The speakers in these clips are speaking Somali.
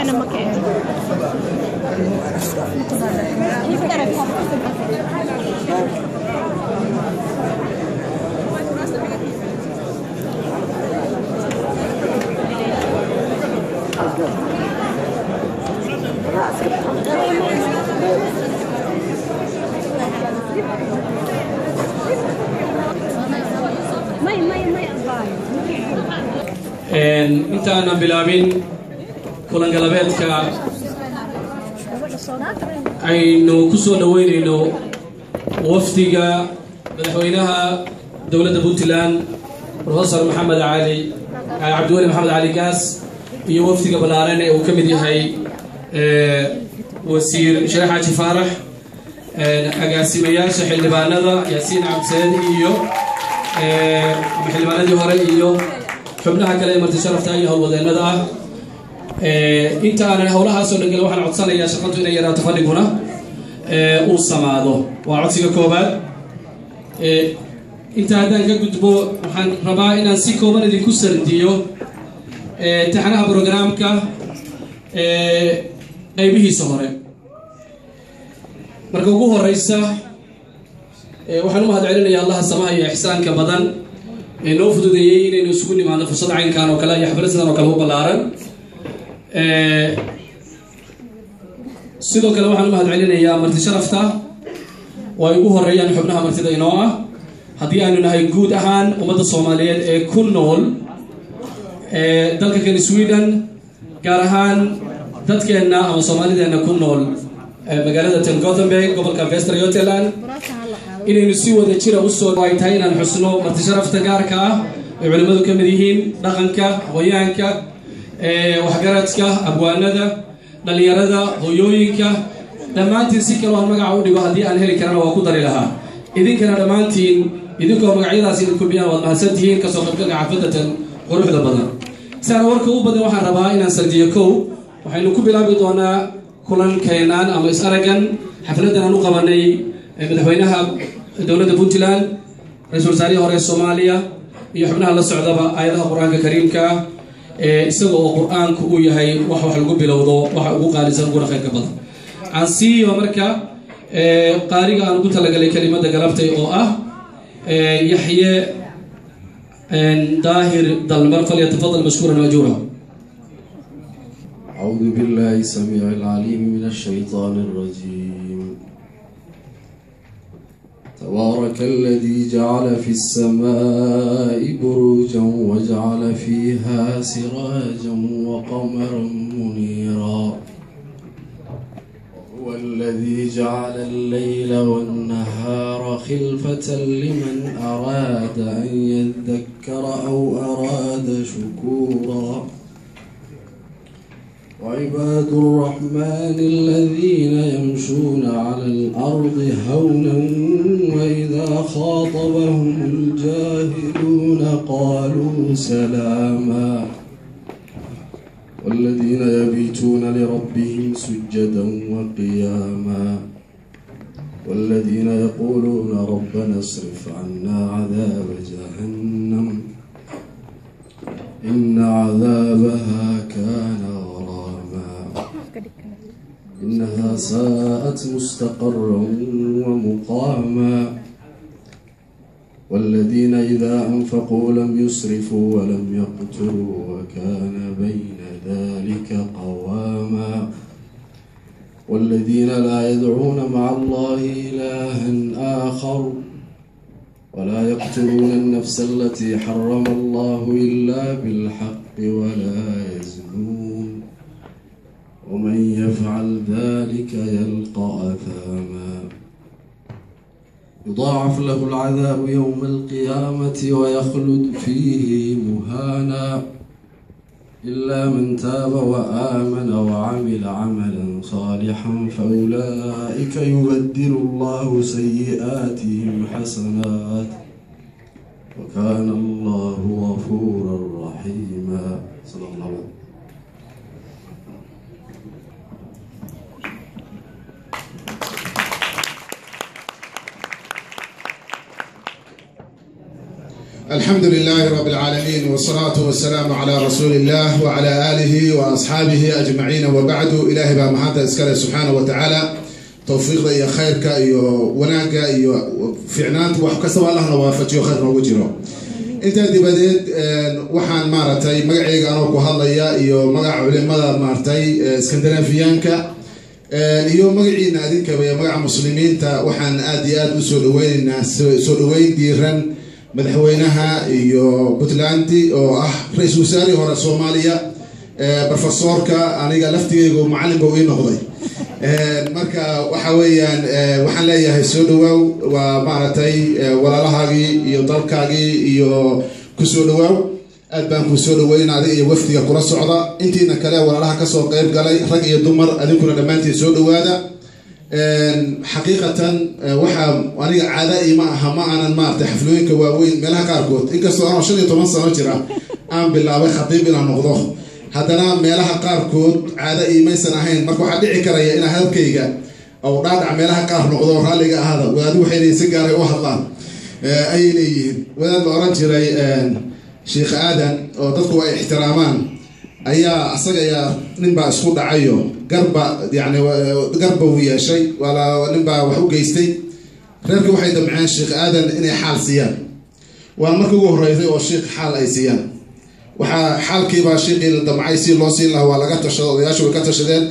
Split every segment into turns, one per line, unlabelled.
أنا مكان
inta aanan bilaabin kulan galabeedka aynu ku soo dhaweynayno wafdiga madaxweynaha dowladda Puntland Professor Maxamed Ali Cabdiweli Maxamed Ali Gaas iyo wafdiga balaaran ee uu ka mid yahay wasiir Sheekh Xaaji Faarax agaasimayaasha xildhibaanada Yaasiin Cabdisaad iyo xildhibaanadii hore iyo xubnaha kale ee marti sharafta iyo hawlwadeenada ah inta aan hawlaha soo dhagal waxaan codsanayaa shaqadu inay yaraato fadhiguna uu samaado waa codsiga koobaad inta haddaan ka gudbo waxaan rabaa inaan si kooban idinku sardiyo taxanaha programka qaybihiisa hore marka ugu horeysa waxaan u mahadcelinayaa Allah samaha iyo ihsaanka badan inoo fududeeyay inaynu isugu nimaadno fursad caynkan oo kale iyo xaflad sidan oo kale u ballaaran sidoo kale waxaan u mahadcelinayaa marti sharafta oo ay ugu horeeyaan xubnaha martida inoo ah haddii aanu nahay guud ahaan ummadda Soomaaliyeed ee ku nool dalka kan Sweden gaar ahaan dadkeena ama Soomaalideena ku nool magaalada Gothenburg gobolka Västra Götaland inaynu si wada jira u soo dhawaaytay inaan xusno marti sharafta gaarka ah ee culimadu ka mid yihiin dhaqanka hooyaanka waxgaradka abwaanada dhalinyarada hooyooyinka dhammaantiin si kale oo magac u dhigo haddii aan heli karana waa ku dari lahaa idinkana dhammaantiin idinkoo magacyadaas idinku biyaan waad mahadsantihiin kasoo qaybgalka xafladatan quruxda badan saan warka u badan waxaan rabaa inaan sardiyo kow waxaynu ku bilaabi doonaa kulankeenaan ama is-aragan xafladan aan u qabanay madaxweynaha dowladda Puntland ra'iisul wasaaraha hore Soomaaliya iyo xubnaha la socdaba aayadaha Quraanka Kariimka isagoo Quraanku uu yahay wax lagu bilowdo waxa ugu qaalisan ugu khayrka badan aan siiyo marka qaariga aan ugu talagalay kelimada galabtay oo ah Yaxye daahir dalmar falyatafadal mashkuran majura
أعوذ بالله السميع العليم من الشيطان الرجيم تبارك الذي جعل في السماء بروجا وجعل فيها سراجا وقمرا منيرا هو الذي جعل الليل والنهار خلفة لمن أراد أن يذكر أو أراد شكورا وعباد الرحمن الذين يمشون على الأرض هونا وإذا خاطبهم الجاهلون قالوا سلاما والذين يبيتون لربهم سجدا وقياما والذين يقولون ربنا اصرف عنا عذاب جهنم إن عذابها كان غراما إنها ساءت مستقرا ومقاما والذين إذا أنفقوا لم يسرفوا ولم يقتروا وكان بين ذلك قواما والذين لا يدعون مع الله إلها آخر ولا يقتلون النفس التي حرم الله إلا بالحق ولا يزنون ومن يفعل ذلك يلقى أثاما يضاعف له العذاب يوم القيامة ويخلد فيه مهانا إلا من تاب وآمن وعمل عملا صالحا فأولئك يبدل الله سيئاتهم حسنات وكان الله غفورا رحيما صلى الله عليه وسلم.
الحمد لله رب العالمين والصلاة والسلام على رسول الله وعلى آله وأصحابه أجمعين وبعد إلهي بمحمد إسكاله سبحانه وتعالى توفيق يا خيرك يا وناك يا فعنانت وحكسب الله نوافج خير نوجره أنت بديت وحن مارتي مجاعي أنا وكهلا يا مجاع علماء مارتي اسكندنافيانكا اليوم مجاعي ناديك يا مجاع مسلمين تا وحن آديات وسولوين الناس سولوين ديرن مدحوينها iyo Puntland oo ah ra'iisul wasaare hore Soomaaliya professorka aniga laftigeygu macallin buu ii noqday marka waxa weeyaan waxaan leeyahay soo dhawaaw waa maartay walaalahagi iyo dalkaagi iyo ku soo dhawaaw aad baan ku soo dhaweynaaday iyo wafdiga kula socda intiina kale walaalaha ka soo qayb galay rag iyo dumar adinkuna dhamaantii soo dhawaada حقيقة وحا وأنا عادة ما أنا ما تحفلوين كواوين ملها كاركوت إنك سؤال شنو يتمنى سنجرا أم بالله خطيبنا نغضه هذانا ملها كاركوت عادة ما سنهين ما كو حد عكرية إن هذا كيجا أو راد ملها كار نغضه رالي هذا وهذا وحيد سجاري واحد أي لي وهذا أورنجري شيخ آدم أو تذكر احترامان أيها أصلا نبى سقوط عيو قربة يعني قربة ويا شيء ولا نبى وحوق يستي غير واحد معاه الشيخ آدم إني حال سيان والمركو رئيسي والشيخ حال أي سيان وحال كيبا الشيخ الدمعي سي الله سي الله ولا قطع شغل ياشوا قطع شغلين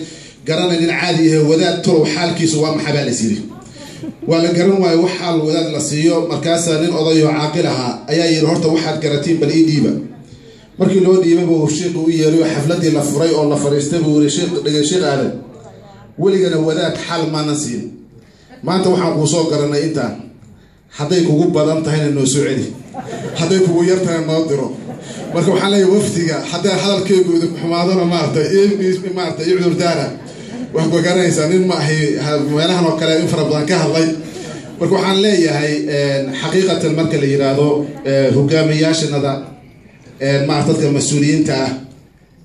قرنا إن عادي وذات ترو حال كيس وام حبال سيري ولا قرنا وحال وذات لسيو مركزا نين أضيع عاقلها أيها يرهرت واحد كراتين بالإيديبا markii loo dhiibay buu sheekhu u yeeray xafladii la furay oo la fariistay buu sheekh aadan waligana wadaad xal ma nasiin maanta waxaan ku soo garanay intaan haday kugu badan tahayna noo soo celi haday kugu yar tahay noo diro marka waxaan leeyahay waftiga haday hadalkeedu xumaadana maartay yucdur daara wax ku garanaysaa nin ma ahi meelahan oo kale in fara badan ka hadlay marka waxaan leeyahay xaqiiqatan marka la yiraahdo hogaamiyaashanada ما أعتقد مسؤولين تا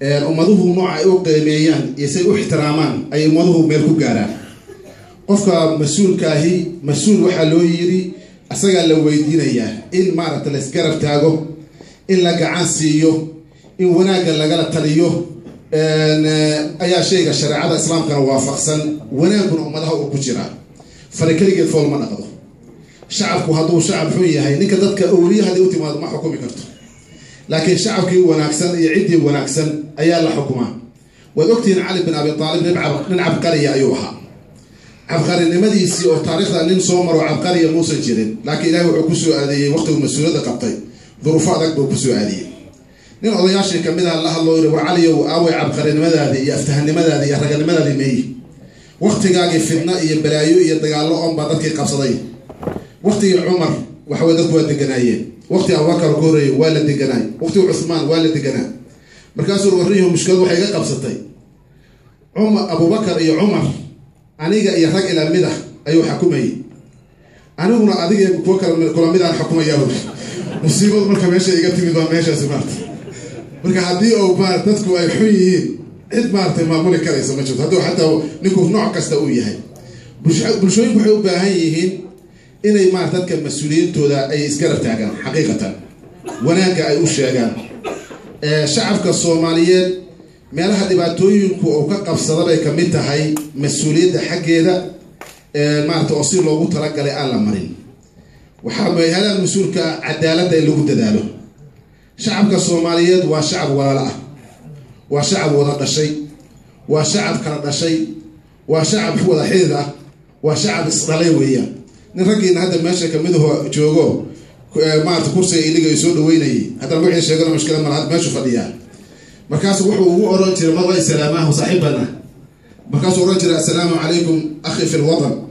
أمضوه نوع قيميان يصير احترامان أي أمضوه ملكو جارا قفك مسؤول كاهي مسؤول وحلويري أسجل لو ويدينا إياه إن ما رت الإسكار بتاعه إن لقى سيو إن وناق لقى تليو أي شيء الشريعة الإسلام كان وافق سن وناقون أمضوه وكجرا فريكلي قد فول ما نقضه شعبك هذا شعب حويه هاي نكدتك أوليه هذه أوتي ما حكومي كرته لكن شعبك وناكسن يعدي وناكسن أيال الحكومة وذكتين علي بن أبي طالب نلعب قرية أيوها عبقري لماذا يسيء تاريخنا ننصومر وعبقرية موسى جيرين لكن إلهي وعكسو هذه وقت المسؤولية قبطي ظروفات أكبر وكسو هذه نين أضياشي كمدها الله يرى وعلي وآوي عبقري لماذا هذه يفتهن لماذا هذه يحرق لماذا هذه مي وقت قاقي فتنة يبلايو يدقى الله أم بعدك قبصدي وقت عمر وحوادك وادقنايين وقت أبو بكر كوري والد جناي وقت عثمان والد جناي مركز وريهم مشكلة وحاجة قبضتي أبو بكر يا عمر أنا جا يحرق إلى مدح أيوه حكومي أنا هنا أديك بوكر كل مدح الحكومة يهود مصيبة مركز ماشي يجتمع مدح ماشي سمعت مركز هدي أو بار تذكر أي حيين عد مارت ما مولي كريس ما شفت هذا حتى نكوف نوع كستوية هاي بشوي بحب هايين إني ما أعتقد مسؤولين تودا أي إسكار بتاعنا حقيقة وناك أي أشياء شعبك الصوماليين ما لها دباتوين أو كقف صدري كميتها هاي مسؤولين حق هذا ما توصيل لو ترجع لأعلى مرين وحاب هذا المسؤول كعدالة اللي هو تداله شعبك الصوماليين وشعب ولا لا وشعب ولا شيء وشعب كرد شيء وشعب هو الحيرة وشعب إسرائيلي نرجع هذا ماشي كمده جوجو ما تكرسي اللي جاي يسود ويني هذا الوحيد شغله مشكلة ما هذا ماشي فضيان مركز وحو أورنج مرة سلامه وصاحبنا مركز أورنج السلام عليكم أخي في الوطن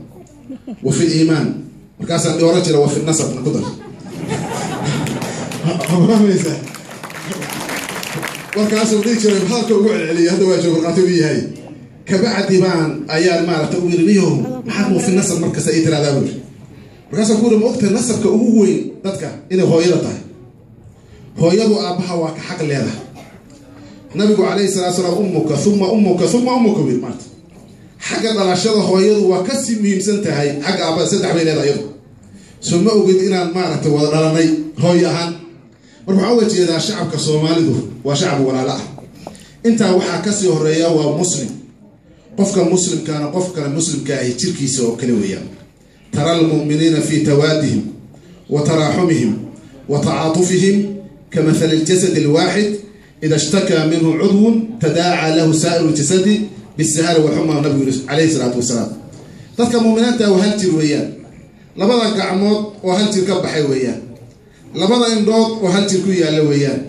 وفي الإيمان مركز أورنج وفي النسب نقدر مركز أورنج بحالك وقع علي هذا واجب القاتوبي هاي كبعد ديبان أيام ما تقول ليهم محمو في النسب مركز أيتر هذا بقول مركز أقول وقت النسب كأوين ذاتك إنه هو يرتاح هو يدو أبها وكحق لهذا النبي عليه الصلاة والسلام أمك ثم أمك ثم أمك بالمرت حق على الشر هو يدو وكسم من سنته هاي حق أبا سدح بين هذا يدو ثم أقول إن المارة وراني هو يهان waxaa uga jeedaa shacabka Soomaalidu waa shacab walaalo ah intaa waxaa ka sii horeeya waa muslim qofka muslimkaana qofka muslimka ah jirkiisa oo kale weeyaan tara almu'minina fi tawadihim wa tarahumihim wa ta'atufihim kamathal aljasad alwahid idha ishtaka minhu 'udwun tadaa'a lahu sa'iru aljasadi bis-sahar wal humma nabi alayhi salatu wassalam dadka mu'minaanta waa hal jir weeyaan labada gacmood oo hal jir ka baxay weeyaan labada indhood oo hal jir ku yaala weeyaan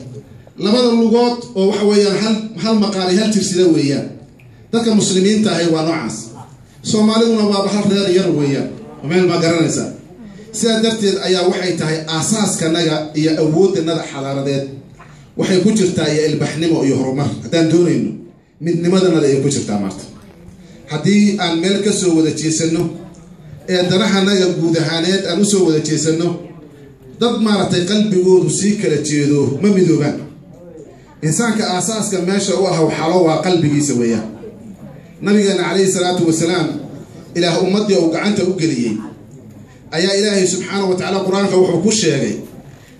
labada lugood oo waxa weeyaan hal maqaari hal jir sida weeyaan dadka muslimiinta ah waa noocaas Soomaaliduna waa bahal reer yar weeyaan meel ma garanaysa sida darteed ayaa waxay tahay aasaaska naga iyo awoodnada xadaaradeed waxay ku jirtaa iyo ilbaxnimo iyo horumar hadaan doonayno midnimadana ay ku jirtaa maarta hadii aan meel ka soo wada jeesano ee danaha naga guud ahaaneed aan u soo wada jeesano dad maartay qalbigoodu si kala jeedo ma midoobaan insaanka aasaaska meesha uu ah xalo waa qalbigiisa weeyaan nabigeena kaleey salaatu wasalaam ilaah ummadii uu gacanta u galiyay ayaa ilaahay subhanahu wa ta'ala quraanka wuxuu ku sheegay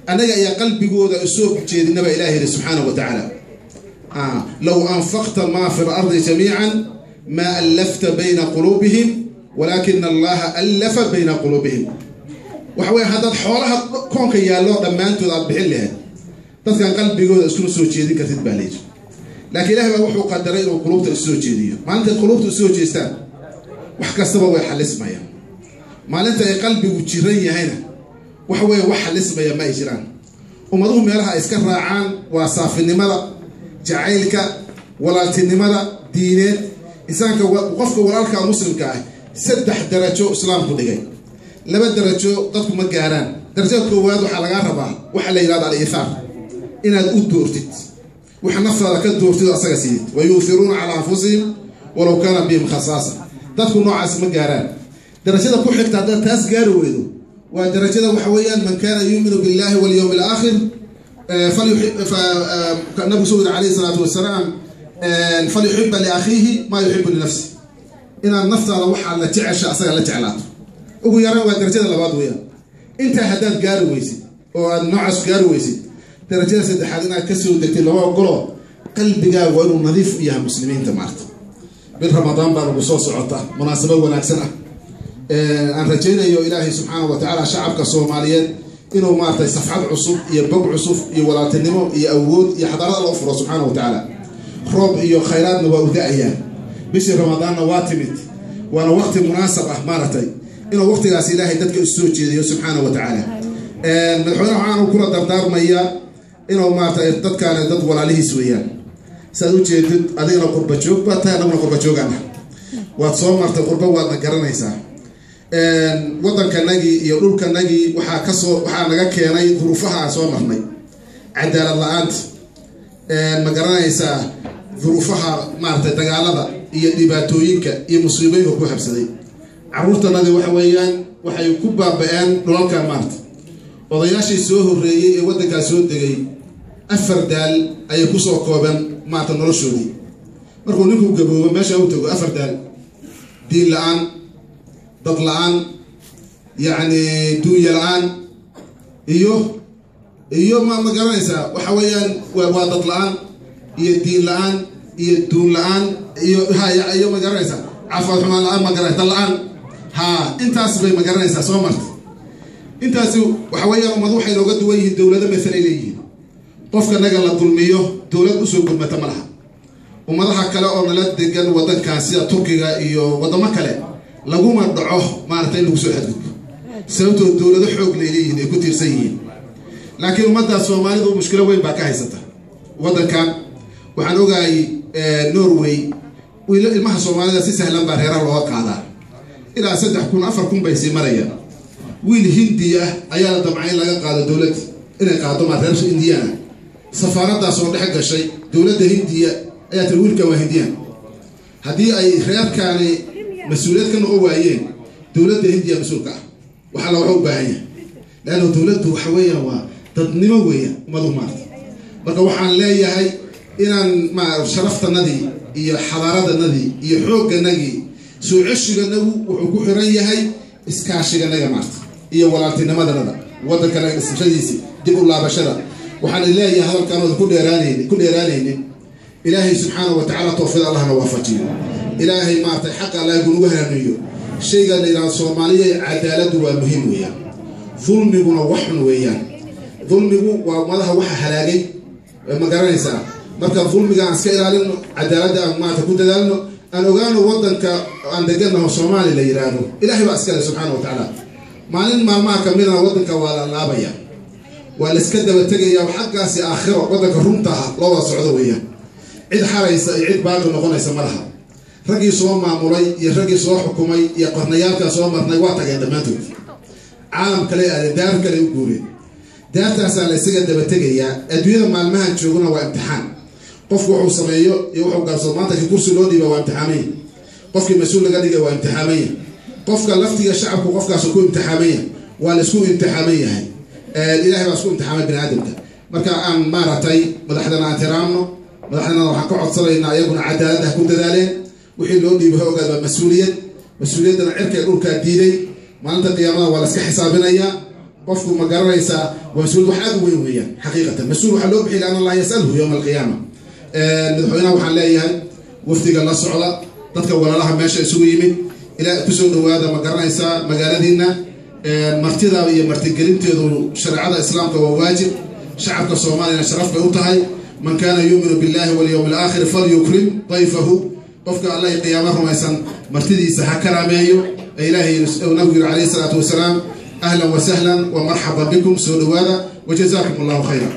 anaga ayaa qalbigooda soo jeedinaba ilaahay subhanahu wa ta'ala law anfaqta ma fi al-ardi jami'an ma alafta bayna qulubihim walakin Allah alafa bayna qulubihim waxay hadad xoolaha koonka yaalo dhamaantood aad bixin lahayd dadkan qalbigooda isku soo jeedin kartid baaleed laakiin ilaahay wuxuu qadaray inuu qulubta soo jeediyo maalinta qulubta soo jeestaan wax kastaba way xalismayaan maalinta ay qalbigu jiran yahayna waxa way wax xalismaya ma jiraan umaduhu meelaha iska raacaan waa saafinimada jacaylka walaaltinimada diineed insaanka qofka walaalka muslimka ah saddex darajo islaamku dhigay laba darajo dadku ma gaaraan darajada koowaad waxa laga rabaa waxa la yiraahdo al-ithar inaad u doortid waxa naftaada ka doortid asaga siid wayuthiruna ala anfusihim walaw kana bihim khasasa dadku noocaas ma gaaraan darajada ku xigta hadda taas gaaro weydo waa darajada waxa weeyaan man kana yu'minu billahi wal yawmil akhir falyuhib nabi sallallahu alayhi salatu wassalam falyuhib li akhihi ma yuhibbu li nafsihi ina naftaada waxa la jecesha asaga la jeclaato ugu yaraan waa darajada labaad weeyaan inta haddaad gaari weysid oo aad noocaas gaari weysid darajada saddexaad inaad ka soo degtay laba golo qalbigaaga waa inuu nadiif u yahay muslimiinta maarta bil ramadaan baa lagu soo socota munaasabad wanaagsan ah aan rajaynayo ilaahay subhanahu wa ta'ala shacabka Soomaaliyeed inuu maartay safxad cusub iyo bog cusub iyo walaaltinimo iyo awood iyo xadaarad loo furo subhanahu wa ta'ala roob iyo khayraadna waa u da'ayaan bishii ramadaanna waa timid waana waqti munaasab ah maartay inuu waqtigaas ilaahay dadka u soo jeediyo subhanahu wa ta'ala madaxweynaha waxaan kula dardaarmayaa inuu maartay dadkaan dad walaalihiis weeyaan saad u jeedid adigana qurba joog baa tahay anaguna qurba joogana waad soo martay qurba waadna garanaysaa wadankanagii iyo dhulkanagii waxaa naga keenay duruufaha soo marnay cadaalad la'aanta ma garanaysaa duruufaha maartay dagaalada iyo dhibaatooyinka iyo musiibooyinka ku habsaday caruurtanadii waxa weeyaan waxay ku baaba'een dhulalka maartay odayaashii soo horeeyay ee wadanka soo degay afar daal ay ku soo kooban maanta noloshoodii markuu ninku gaboobo meesha uu tago afar daal diin la'aan dad la'aan yani dunya la'aan iyo ma garanaysaa waxa weeyaan waa dad la'aan iyo diin la'aan iyo duun la'aan iyo ma garanaysaa caafimaad xumaan la'aan ma garanaysaa la'aan intaas bay ma garanaysaa soo martay intaasi waxa weeyaan ummadu waxay looga duwan yihiin dowlado mesela leeyihiin qofka naga la dulmiyo dowlad u soo gudmata ma laha ummadaha kale oo nala degan wadankaas sida Turkiga iyo wadamo kale laguma dhaco maartay lagu soo xadgudbo sababtoo dowlado xoog leeyihiin ay ku tiirsan yihiin laakiin ummadda Soomaalidu mushkilo weyn baa ka haysata wadankan waxaan ogaay Norway ilmaha Soomaalida si sahlan baa reeraha looga qaadaa ilaa 3,000-4,000 bay sii marayaan wiil Hindiya ayaa la damcay laga qaado dowlad inay qaado ma reer Indiana safaaradaas oo dhex gashay dowladda Hindiya ayaa tir wiilka waa Hindiyan hadii ay reerkaani mas'uuliyad ka noqon waayeen dowladda Hindiya mas'uulka ah waxa la wuxuu baahan yahay laana dowladdu waxa weeyaan waa dadnimo weeyaan umadu maartay marka waxaan leeyahay inaan ma sharaftanadii iyo xadaaradnadii iyo xoogganagii soo ceshiganadu wuxuu ku xiran yahay iskaashiganaga maartay iyo walaaltinimadana wadanka la dhisashadiisi dib u laabashada وحن الله يا هذا الكلام كل إيرانين إلهي سبحانه وتعالى توفيق الله نوافجي إلهي ما تحقق الله يقول وهنا نيو شيء قال إلى الصومالية عدالة ومهم ويا ظلم يقول وحن ويا ظلم يقول وماذا وح حلاقي ما قرأني ساعة مركب ظلم كان سكير على عدالة ما تكون دلنا أن أقانو وطن كأن دقنا الصومالي اللي يرانو إلهي بأسكال سبحانه وتعالى معنين ما كملنا وطن كوالا لابيا والاسكدة بتجي وحقا سي آخره وطن كرمتها لو السعودية عيد حريص عيد باقي نقول يسمرها رجي صوم معمولي يرجي صوم حكومي يقرنيات كصوم مرني وقتك عند ما تقول عالم كلي دار كلي يقولي دار تحصل السجدة بتجي أدوية مع المهن شغلنا وامتحان قف وحو سميه يوحو قال صمانتك كرسي لودي وامتحامية قف مسؤول لقدي وامتحامية قف لفتي الشعب وقف سكو امتحامية والسكو امتحامية هاي الإلهي بسكو امتحامية بن آدم مركا أن مارتي مدحنا اعترامنا مدحنا waxaan ka codsanaynaa ayaguna cadaalad ku dadaaleen wixii loo dhiibay hoggaanka mas'uuliyadana cirka dhulka diiday maalinta qiyaamada waa la iska xisaabinaya qofku ma garanaysa mas'uul waxa aad weyn weeyaan xaqiiqatan mas'uul waxa loo bixiyay in Allah yasalhu yawm al-qiyamah madaxweynaha waxaan leeyahay wafdiga la socda dadka walaalaha meesha isugu yimid ila ku soo dhawaada ma garanaysa magaaladiina martida iyo martigelinteedu sharciga islaamka waa waajib shacabka Soomaaliya sharaf bay u tahay من كان يؤمن بالله واليوم الآخر فليكرم ضيفه قفك الله قيامه ويسن مرتدي سحكر مايو إلهي ونبي عليه الصلاة والسلام أهلا وسهلا ومرحبا بكم سودوادا وجزاكم الله خيرا.